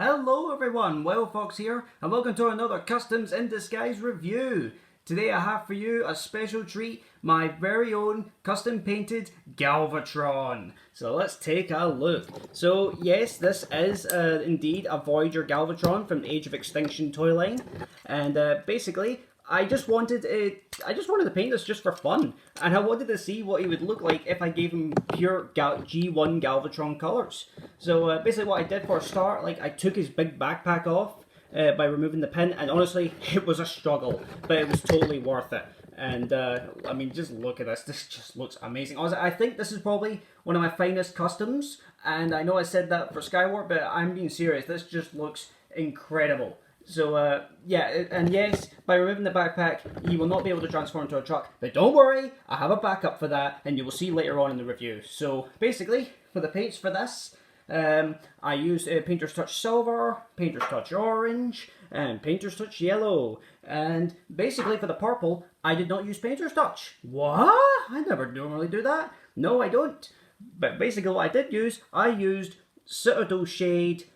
Hello everyone, Fox here, and welcome to another Customs in Disguise review. Today I have for you a special treat, my very own custom painted Galvatron. So let's take a look. So yes, this is indeed a Voyager Galvatron from Age of Extinction toy line, and basically I just wanted to paint this just for fun, and I wanted to see what he would look like if I gave him pure G1 Galvatron colors. So basically what I did for a start, I took his big backpack off by removing the pin, and honestly, it was a struggle, but it was totally worth it. And I mean, just look at this. This just looks amazing. I think this is probably one of my finest customs, and I know I said that for Skyward, but I'm being serious. This just looks incredible. So, yeah, and yes, by removing the backpack, you will not be able to transform into a truck. But don't worry, I have a backup for that, and you will see later on in the review. So, basically, for the paints for this, I used Painter's Touch Silver, Painter's Touch Orange, and Painter's Touch Yellow. And basically, for the purple, I did not use Painter's Touch. What? I never normally do that. No, I don't. But basically, what I did use, I used Citadel Shade,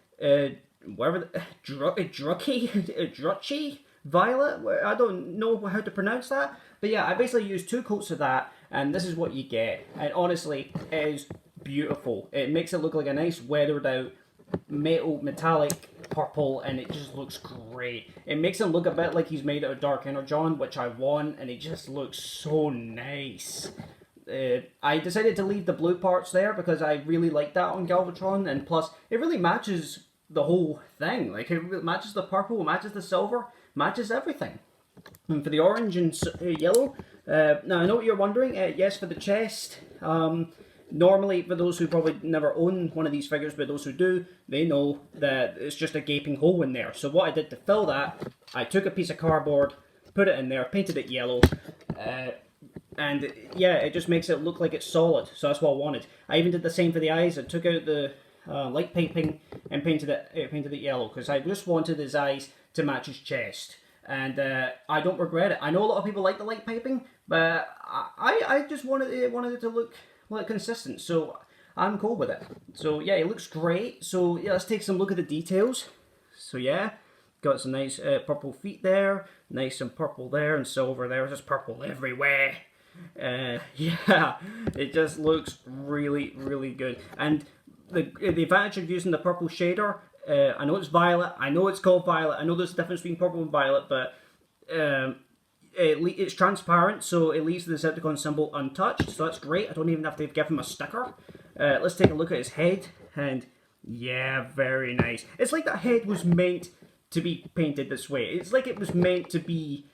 whatever, Druchy Violet? I don't know how to pronounce that. But yeah, I basically used 2 coats of that, and this is what you get. And honestly, it is beautiful. It makes it look like a nice weathered out metallic purple, and it just looks great. It makes him look a bit like he's made out of Dark Energon, which I want, and it just looks so nice. I decided to leave the blue parts there because I really like that on Galvatron, and plus it really matches the whole thing. Like, it matches the purple, matches the silver, matches everything. And for the orange and yellow, now I know what you're wondering. Yes, for the chest, normally, for those who probably never own one of these figures, but those who do, they know that it's just a gaping hole in there. So what I did to fill that, I took a piece of cardboard, put it in there, painted it yellow, and yeah, it just makes it look like it's solid. So that's what I wanted. I even did the same for the eyes. I took out the light piping and painted it yellow because I just wanted his eyes to match his chest. And I don't regret it. I know a lot of people like the light piping, but I just wanted it to look consistent, so I'm cool with it. So yeah, it looks great. So yeah, let's take some look at the details. So yeah, got some nice purple feet there, nice and purple there, and silver there, just purple everywhere. Yeah, it just looks really, really good. And the advantage of using the purple shader, I know it's violet, I know it's called violet, I know there's a difference between purple and violet, but it's transparent, so it leaves the Decepticon symbol untouched, so that's great. I don't even have to give him a sticker. Let's take a look at his head, and yeah, very nice. It's like that head was meant to be painted this way. It's like it was meant to be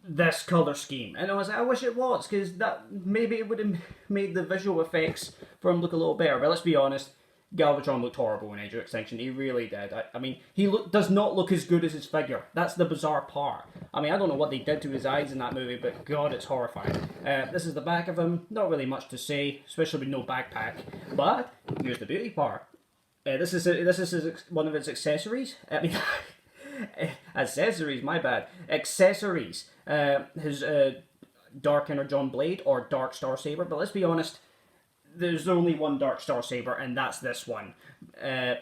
this colour scheme, and I wish it was, because that maybe it would have made the visual effects for him look a little better. But let's be honest, Galvatron looked horrible in Age of Extinction. He really did. I mean, he does not look as good as his figure. That's the bizarre part. I mean, I don't know what they did to his eyes in that movie, but God, it's horrifying. This is the back of him. Not really much to say, especially with no backpack. But here's the beauty part. This is one of his accessories. I mean, accessories. My bad. Accessories. His Dark Energon blade or Dark Star Saber. But let's be honest, there's only one Dark Star Saber, and that's this one. I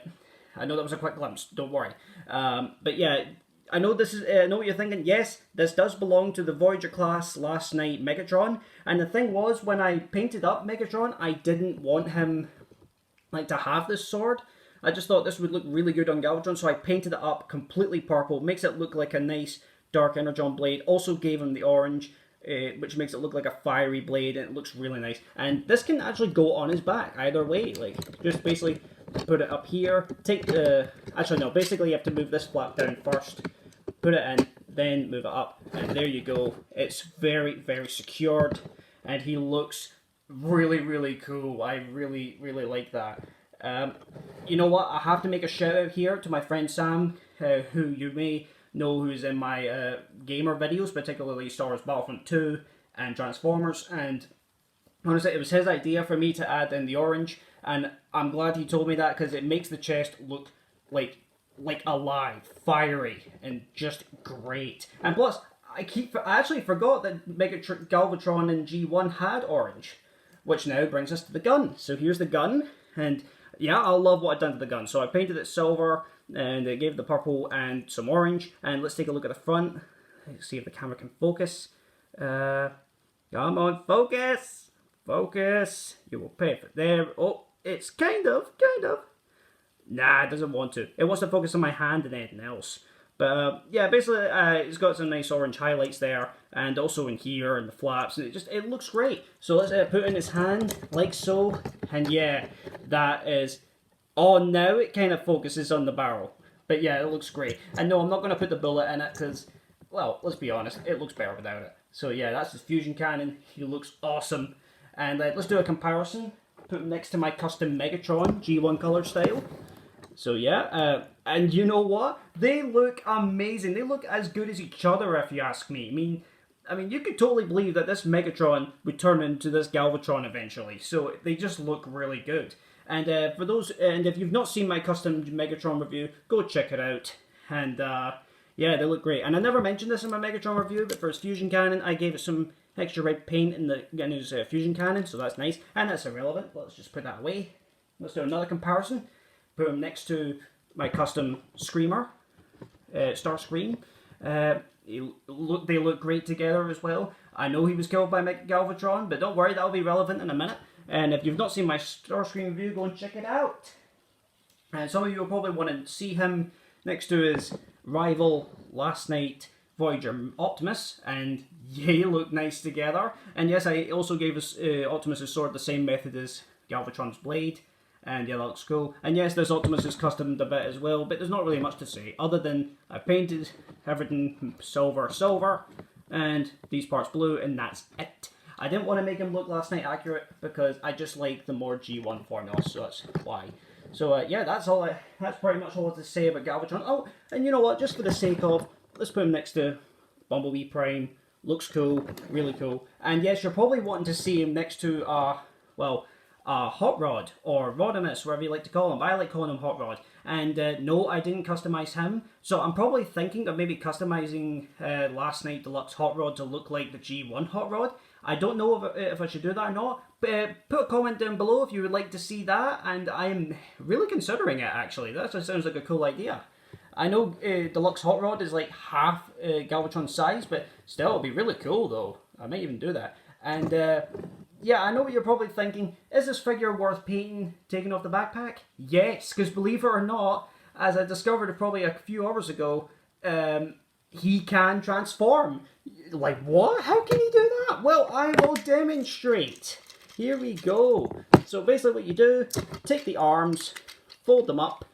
know that was a quick glimpse, don't worry. But yeah, I know this is. I know what you're thinking. Yes, this does belong to the Voyager class Last Night Megatron. And the thing was, when I painted up Megatron, I didn't want him to have this sword. I just thought this would look really good on Galvatron, so I painted it up completely purple. Makes it look like a nice Dark Energon blade. Also gave him the orange, which makes it look like a fiery blade, and it looks really nice. And this can actually go on his back either way. Like, just basically put it up here. Take the... Actually, no. Basically, you have to move this flap down first. Put it in, then move it up. And there you go. It's very, very secured. And he looks really, really cool. I really, really like that. You know what? I have to make a shout out here to my friend Sam, who you may know who's in my gamer videos, particularly Star Wars Battlefront 2 and Transformers, and honestly, it was his idea for me to add in the orange, and I'm glad he told me that, because it makes the chest look like alive, fiery, and just great. And plus, I actually forgot that Galvatron in G1 had orange, which now brings us to the gun. So here's the gun, and yeah, I love what I've done to the gun. So I painted it silver, and I gave the purple and some orange. And let's take a look at the front. Let's see if the camera can focus. Come on, focus! Focus! You will pay for it. There. Oh, it's kind of. Nah, it doesn't want to. It wants to focus on my hand and anything else. But yeah, basically, it's got some nice orange highlights there, and also in here and the flaps, and it looks great. So let's put it in his hand like so, and yeah, that is. Oh, now it kind of focuses on the barrel, but yeah, it looks great. And no, I'm not going to put the bullet in it because, well, let's be honest, it looks better without it. So yeah, that's his fusion cannon. He looks awesome, and let's do a comparison. Put him next to my custom Megatron G1 color style. So yeah, and you know what? They look amazing. They look as good as each other, if you ask me. I mean, you could totally believe that this Megatron would turn into this Galvatron eventually. So they just look really good. And for those, and if you've not seen my custom Megatron review, go check it out. And yeah, they look great. And I never mentioned this in my Megatron review, but for his fusion cannon, I gave it some extra red paint in his fusion cannon, so that's nice. And that's irrelevant. Let's just put that away. Let's do another comparison. Put him next to my custom Screamer, Starscream. They look great together as well. I know he was killed by Galvatron, but don't worry, that'll be relevant in a minute. And if you've not seen my Starscream review, go and check it out. And some of you will probably want to see him next to his rival Last Night Voyager Optimus, and they look nice together. And yes, I also gave Optimus' sword the same method as Galvatron's blade. And yeah, that looks cool. And yes, this Optimus is customed a bit as well, but there's not really much to say, other than I painted everything silver, and these parts blue, and that's it. I didn't want to make him look Last Night accurate, because I just like the more G1 formula, so that's why. So yeah, that's pretty much all I have to say about Galvatron. Oh, and you know what, just for the sake of, let's put him next to Bumblebee Prime. Looks cool, really cool. And yes, you're probably wanting to see him next to, Hot Rod, or Rodimus, whatever you like to call him, but I like calling him Hot Rod. And no, I didn't customize him, so I'm probably thinking of maybe customizing Last Night Deluxe Hot Rod to look like the G1 Hot Rod. I don't know if I should do that or not, but put a comment down below if you would like to see that, and I'm really considering it actually. That just sounds like a cool idea. I know Deluxe Hot Rod is like half Galvatron's size, but still, it'll be really cool though. I might even do that. And yeah, I know what you're probably thinking. Is this figure worth painting, taking off the backpack? Yes, because believe it or not, as I discovered probably a few hours ago, he can transform. Like, what? How can he do that? Well, I will demonstrate. Here we go. So basically what you do, take the arms, fold them up,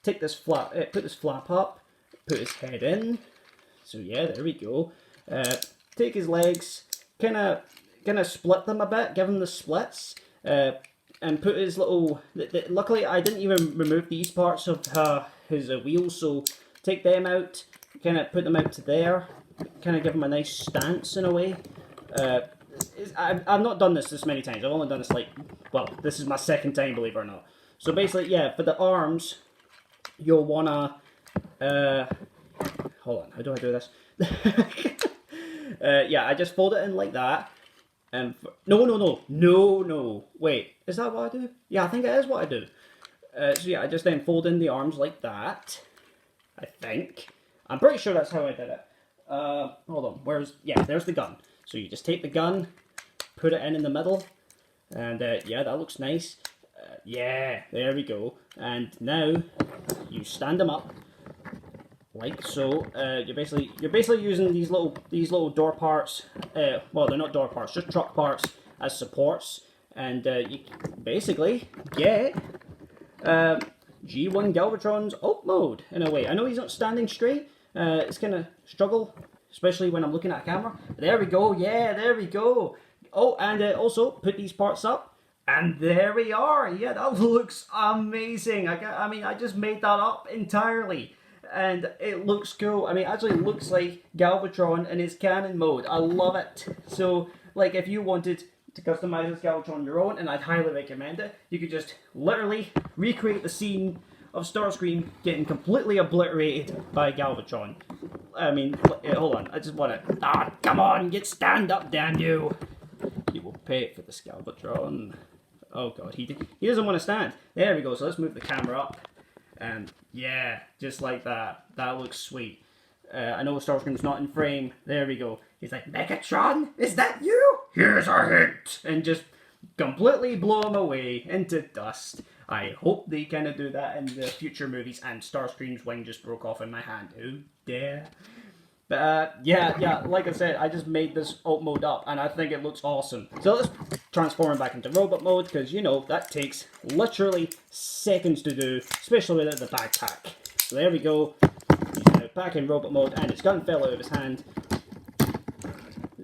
take this flap, put this flap up, put his head in. So yeah, there we go. Take his legs, kind of split them a bit, give him the splits, and put his little. Luckily, I didn't even remove these parts of his wheels, so take them out, kind of put them out to there, kind of give him a nice stance in a way. I've not done this many times. I've only done this this is my second time, believe it or not. So basically, yeah, for the arms, you'll wanna. Hold on, how do I do this? Yeah, I just fold it in like that. And no. Wait, is that what I do? Yeah, I think it is what I do. So yeah, I just then fold in the arms like that. I think. I'm pretty sure that's how I did it. Hold on, there's the gun. So you just take the gun, put it in the middle, and yeah, that looks nice. Yeah, there we go. And now you stand them up like so. You're basically using these little door parts. Well, they're not door parts, just truck parts as supports, and you basically get G1 Galvatron's alt mode in a way. I know he's not standing straight. It's gonna struggle, especially when I'm looking at a camera. There we go. Yeah, there we go. Oh, and also put these parts up, and there we are. Yeah, that looks amazing. I mean, I just made that up entirely. And it looks cool. I mean, it actually looks like Galvatron in his cannon mode. I love it. So, like, if you wanted to customize this Galvatron on your own, and I'd highly recommend it, you could just literally recreate the scene of Starscream getting completely obliterated by Galvatron. I mean, hold on. I just want to... come on. Stand up, damn you. You will pay for this Galvatron. Oh god, he doesn't want to stand. There we go. So let's move the camera up. And yeah, just like that. That looks sweet. I know Starscream's not in frame. There we go. He's like, Megatron, is that you? Here's a hint. And just completely blow him away into dust. I hope they kind of do that in the future movies. And Starscream's wing just broke off in my hand. Oh dear. But yeah, like I said, I just made this alt mode up and I think it looks awesome. So let's transform him back into robot mode because, you know, that takes literally seconds to do, especially without the backpack. So there we go. He's now back in robot mode and his gun fell out of his hand.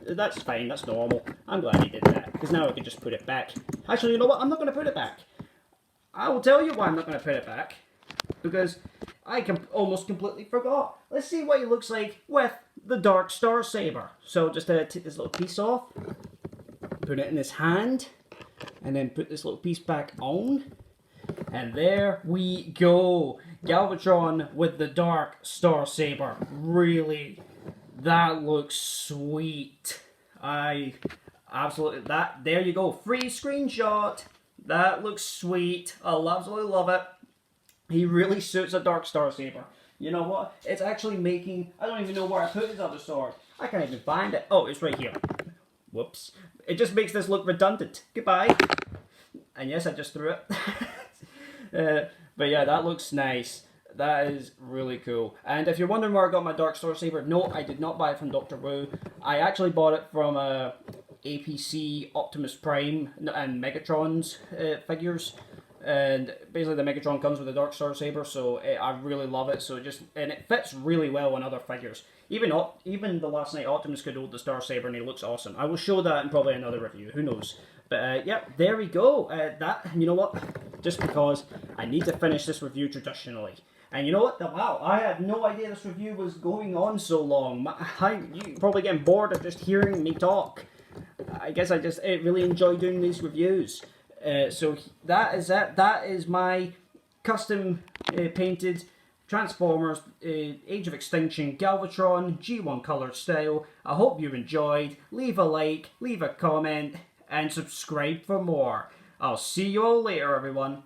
That's fine, that's normal. I'm glad he did that because now I can just put it back. Actually, you know what? I'm not going to put it back. I will tell you why I'm not going to put it back. Because I almost completely forgot. Let's see what he looks like with the Dark Star Saber. So just take this little piece off, put it in his hand, and then put this little piece back on. And there we go. Galvatron with the Dark Star Saber. Really, that looks sweet. I absolutely, there you go. Free screenshot. That looks sweet. I'll absolutely love it. He really suits a Dark Star Saber. You know what? It's actually making... I don't even know where I put his other sword. I can't even find it. Oh, it's right here. Whoops. It just makes this look redundant. Goodbye. And yes, I just threw it. But yeah, that looks nice. That is really cool. And if you're wondering where I got my Dark Star Saber, no, I did not buy it from Dr. Wu. I actually bought it from APC Optimus Prime and Megatron's figures. And basically the Megatron comes with a Dark Star Saber, so I really love it. So and it fits really well on other figures. Even the last night Optimus could hold the Star Saber and he looks awesome. I will show that in probably another review, who knows. But yeah, there we go. You know what? Just because I need to finish this review traditionally. And you know what? Wow, I had no idea this review was going on so long. You're probably getting bored of just hearing me talk. I guess I just really enjoy doing these reviews. So that is it. That is my custom painted Transformers Age of Extinction Galvatron G1 colored style. I hope you enjoyed. Leave a like, leave a comment, and subscribe for more. I'll see you all later, everyone.